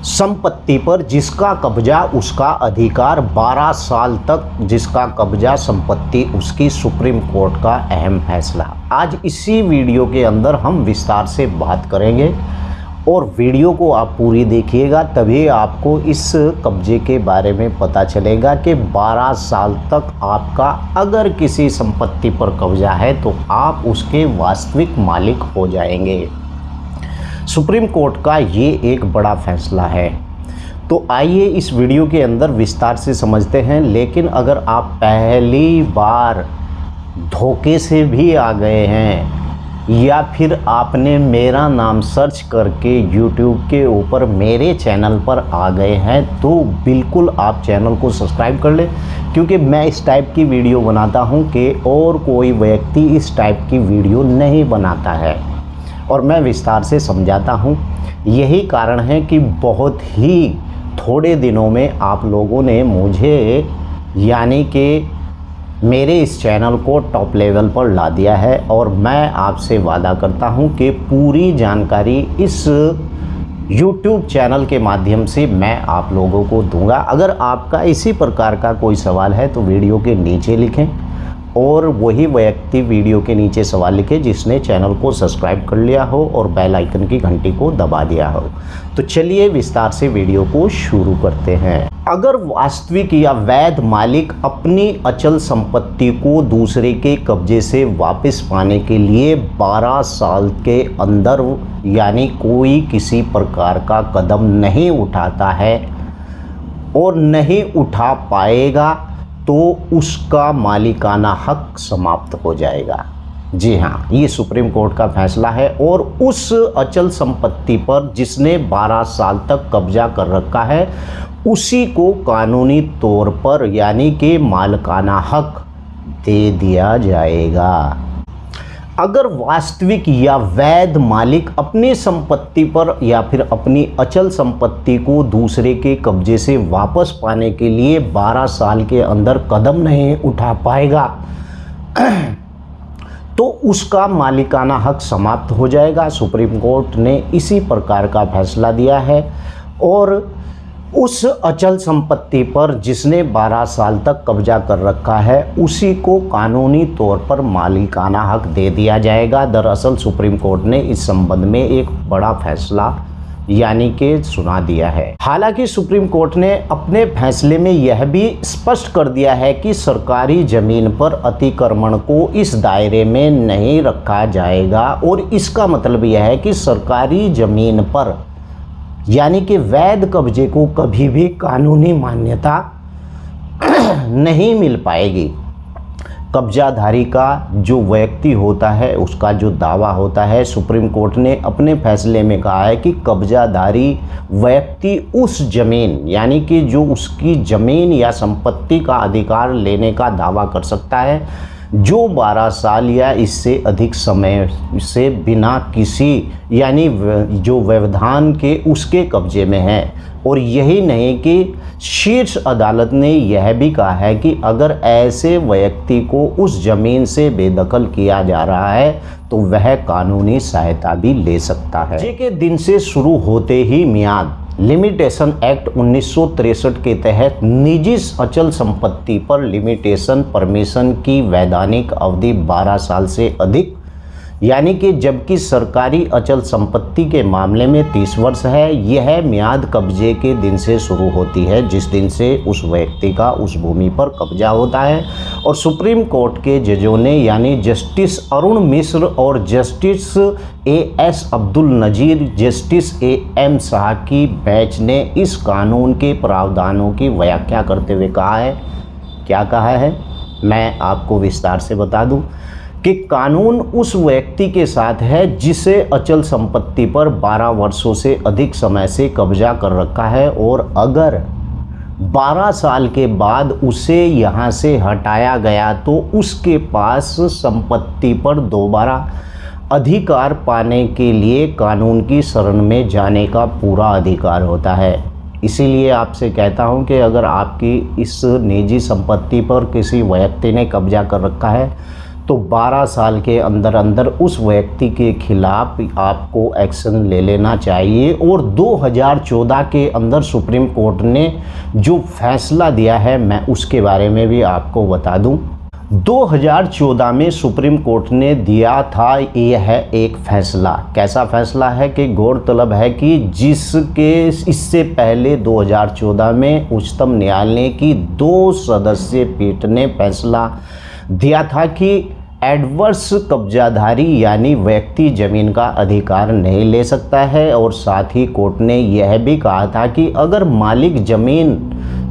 संपत्ति पर जिसका कब्जा उसका अधिकार, 12 साल तक जिसका कब्जा संपत्ति उसकी, सुप्रीम कोर्ट का अहम फैसला। आज इसी वीडियो के अंदर हम विस्तार से बात करेंगे और वीडियो को आप पूरी देखिएगा, तभी आपको इस कब्जे के बारे में पता चलेगा कि 12 साल तक आपका अगर किसी संपत्ति पर कब्जा है तो आप उसके वास्तविक मालिक हो जाएंगे। सुप्रीम कोर्ट का ये एक बड़ा फैसला है। तो आइए इस वीडियो के अंदर विस्तार से समझते हैं। लेकिन अगर आप पहली बार धोखे से भी आ गए हैं या फिर आपने मेरा नाम सर्च करके YouTube के ऊपर मेरे चैनल पर आ गए हैं तो बिल्कुल आप चैनल को सब्सक्राइब कर लें, क्योंकि मैं इस टाइप की वीडियो बनाता हूं कि और कोई व्यक्ति इस टाइप की वीडियो नहीं बनाता है और मैं विस्तार से समझाता हूं। यही कारण है कि बहुत ही थोड़े दिनों में आप लोगों ने मुझे यानी कि मेरे इस चैनल को टॉप लेवल पर ला दिया है और मैं आपसे वादा करता हूं कि पूरी जानकारी इस YouTube चैनल के माध्यम से मैं आप लोगों को दूंगा। अगर आपका इसी प्रकार का कोई सवाल है तो वीडियो के नीचे लिखें और वही व्यक्ति वीडियो के नीचे सवाल लिखे जिसने चैनल को सब्सक्राइब कर लिया हो और बेल आइकन की घंटी को दबा दिया हो। तो चलिए विस्तार से वीडियो को शुरू करते हैं। अगर वास्तविक या वैध मालिक अपनी अचल संपत्ति को दूसरे के कब्जे से वापस पाने के लिए 12 साल के अंदर यानी कोई किसी प्रकार का कदम नहीं उठाता है और नहीं उठा पाएगा तो उसका मालिकाना हक समाप्त हो जाएगा। जी हाँ, ये सुप्रीम कोर्ट का फैसला है और उस अचल संपत्ति पर जिसने 12 साल तक कब्जा कर रखा है उसी को कानूनी तौर पर यानी कि मालिकाना हक दे दिया जाएगा। अगर वास्तविक या वैध मालिक अपनी संपत्ति पर या फिर अपनी अचल संपत्ति को दूसरे के कब्जे से वापस पाने के लिए 12 साल के अंदर कदम नहीं उठा पाएगा तो उसका मालिकाना हक समाप्त हो जाएगा। सुप्रीम कोर्ट ने इसी प्रकार का फैसला दिया है और उस अचल संपत्ति पर जिसने 12 साल तक कब्जा कर रखा है उसी को कानूनी तौर पर मालिकाना हक दे दिया जाएगा। दरअसल सुप्रीम कोर्ट ने इस संबंध में एक बड़ा फैसला यानी कि सुना दिया है। हालांकि सुप्रीम कोर्ट ने अपने फैसले में यह भी स्पष्ट कर दिया है कि सरकारी जमीन पर अतिक्रमण को इस दायरे में नहीं रखा जाएगा और इसका मतलब यह है कि सरकारी जमीन पर यानी कि वैध कब्जे को कभी भी कानूनी मान्यता नहीं मिल पाएगी। कब्जाधारी का जो व्यक्ति होता है उसका जो दावा होता है, सुप्रीम कोर्ट ने अपने फैसले में कहा है कि कब्जाधारी व्यक्ति उस जमीन यानी कि जो उसकी जमीन या संपत्ति का अधिकार लेने का दावा कर सकता है जो 12 साल या इससे अधिक समय से बिना किसी यानी जो व्यवधान के उसके कब्जे में है। और यही नहीं कि शीर्ष अदालत ने यह भी कहा है कि अगर ऐसे व्यक्ति को उस जमीन से बेदखल किया जा रहा है तो वह कानूनी सहायता भी ले सकता है। जे के दिन से शुरू होते ही मियाद लिमिटेशन एक्ट 1963 के तहत निजी अचल संपत्ति पर लिमिटेशन परमिशन की वैधानिक अवधि 12 साल से अधिक यानी कि जबकि सरकारी अचल संपत्ति के मामले में 30 वर्ष है। यह मियाद कब्जे के दिन से शुरू होती है जिस दिन से उस व्यक्ति का उस भूमि पर कब्जा होता है। और सुप्रीम कोर्ट के जजों ने यानी जस्टिस अरुण मिश्र और justice AS Abdul Nazeer, justice AM Shah की बेंच ने इस कानून के प्रावधानों की व्याख्या करते हुए कहा है, क्या कहा है मैं आपको विस्तार से बता दूं कि कानून उस व्यक्ति के साथ है जिसे अचल संपत्ति पर 12 वर्षों से अधिक समय से कब्जा कर रखा है और अगर 12 साल के बाद उसे यहाँ से हटाया गया तो उसके पास संपत्ति पर दोबारा अधिकार पाने के लिए कानून की शरण में जाने का पूरा अधिकार होता है। इसीलिए आपसे कहता हूं कि अगर आपकी इस निजी संपत्ति पर किसी व्यक्ति ने कब्जा कर रखा है तो 12 साल के अंदर अंदर उस व्यक्ति के खिलाफ आपको एक्शन ले लेना चाहिए। और 2014 के अंदर सुप्रीम कोर्ट ने जो फैसला दिया है मैं उसके बारे में भी आपको बता दूं। 2014 में सुप्रीम कोर्ट ने दिया था यह एक फैसला। कैसा फैसला है कि गौरतलब है कि जिसके इससे पहले 2014 में उच्चतम न्यायालय की 2 सदस्यीय पीठ ने फैसला दिया था कि एडवर्स कब्जाधारी यानी व्यक्ति ज़मीन का अधिकार नहीं ले सकता है। और साथ ही कोर्ट ने यह भी कहा था कि अगर मालिक ज़मीन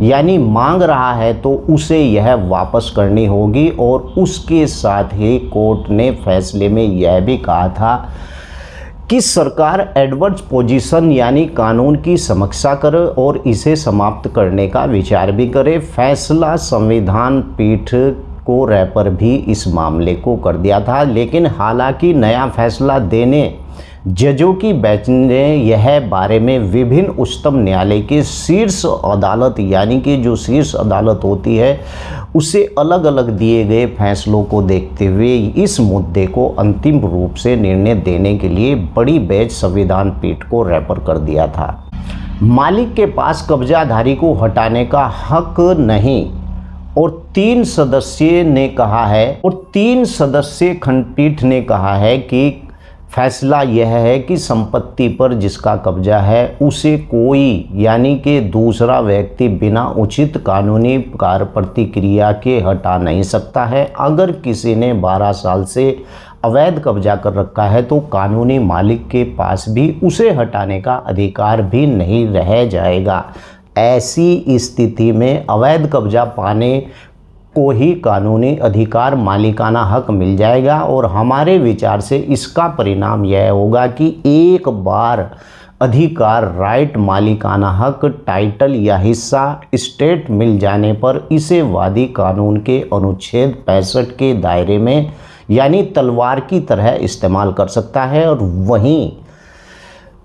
यानी मांग रहा है तो उसे यह वापस करनी होगी। और उसके साथ ही कोर्ट ने फैसले में यह भी कहा था कि सरकार एडवर्स पोजीशन यानी कानून की समीक्षा करे और इसे समाप्त करने का विचार भी करे। फैसला संविधान पीठ को रेफर भी इस मामले को कर दिया था। लेकिन हालांकि नया फैसला देने जजों की बेंच ने यह बारे में विभिन्न उच्चतम न्यायालय के शीर्ष अदालत यानी कि जो शीर्ष अदालत होती है उसे अलग अलग दिए गए फैसलों को देखते हुए इस मुद्दे को अंतिम रूप से निर्णय देने के लिए बड़ी बेंच संविधान पीठ को रेफर कर दिया था। मालिक के पास कब्जाधारी को हटाने का हक नहीं। और 3 सदस्यीय खंडपीठ ने कहा है कि फैसला यह है कि संपत्ति पर जिसका कब्जा है उसे कोई यानी कि दूसरा व्यक्ति बिना उचित कानूनी कार्य प्रतिक्रिया के हटा नहीं सकता है। अगर किसी ने 12 साल से अवैध कब्जा कर रखा है तो कानूनी मालिक के पास भी उसे हटाने का अधिकार भी नहीं रह जाएगा। ऐसी स्थिति में अवैध कब्जा पाने को ही कानूनी अधिकार मालिकाना हक मिल जाएगा। और हमारे विचार से इसका परिणाम यह होगा कि एक बार अधिकार राइट मालिकाना हक टाइटल या हिस्सा स्टेट मिल जाने पर इसे वादी कानून के अनुच्छेद 65 के दायरे में यानी तलवार की तरह इस्तेमाल कर सकता है। और वहीं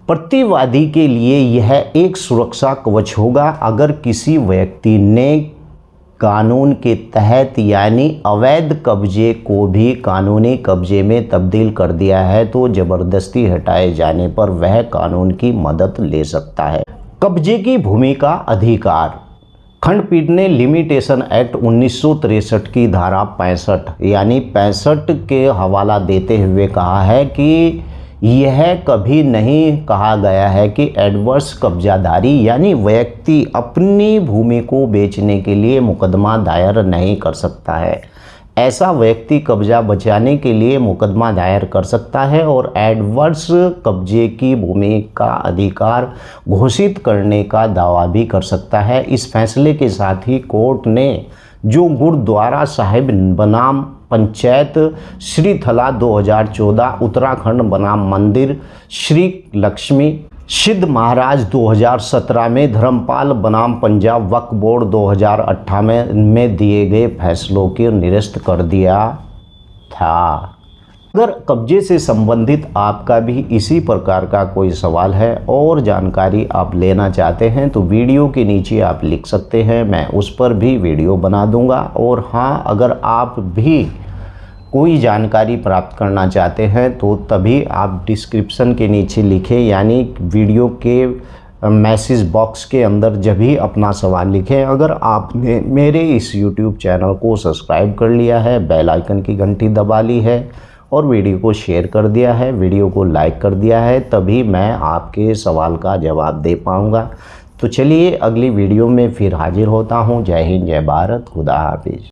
प्रतिवादी के लिए यह एक सुरक्षा कवच होगा। अगर किसी व्यक्ति ने कानून के तहत यानी अवैध कब्जे को भी कानूनी कब्जे में तब्दील कर दिया है तो ज़बरदस्ती हटाए जाने पर वह कानून की मदद ले सकता है। कब्जे की भूमिका अधिकार खंडपीठ ने लिमिटेशन एक्ट 1963 की धारा 65 यानी 65 के हवाला देते हुए कहा है कि यह कभी नहीं कहा गया है कि एडवर्स कब्जाधारी यानी व्यक्ति अपनी भूमि को बेचने के लिए मुकदमा दायर नहीं कर सकता है। ऐसा व्यक्ति कब्जा बचाने के लिए मुकदमा दायर कर सकता है और एडवर्स कब्जे की भूमि का अधिकार घोषित करने का दावा भी कर सकता है। इस फैसले के साथ ही कोर्ट ने जो गुरुद्वारा साहिब बनाम पंचायत श्री थला 2014 उत्तराखंड बनाम मंदिर श्री लक्ष्मी सिद्ध महाराज 2017 में धर्मपाल बनाम पंजाब वक्फ बोर्ड 2018 में दिए गए फैसलों को निरस्त कर दिया था। अगर कब्जे से संबंधित आपका भी इसी प्रकार का कोई सवाल है और जानकारी आप लेना चाहते हैं तो वीडियो के नीचे आप लिख सकते हैं, मैं उस पर भी वीडियो बना दूंगा। और हाँ, अगर आप भी कोई जानकारी प्राप्त करना चाहते हैं तो तभी आप डिस्क्रिप्शन के नीचे लिखें यानी वीडियो के मैसेज बॉक्स के अंदर जब भी अपना सवाल लिखें। अगर आपने मेरे इस YouTube चैनल को सब्सक्राइब कर लिया है, बेल आइकन की घंटी दबा ली है और वीडियो को शेयर कर दिया है, वीडियो को लाइक कर दिया है, तभी मैं आपके सवाल का जवाब दे पाऊँगा। तो चलिए अगली वीडियो में फिर हाजिर होता हूँ। जय हिंद, जय भारत, खुदा हाफिज।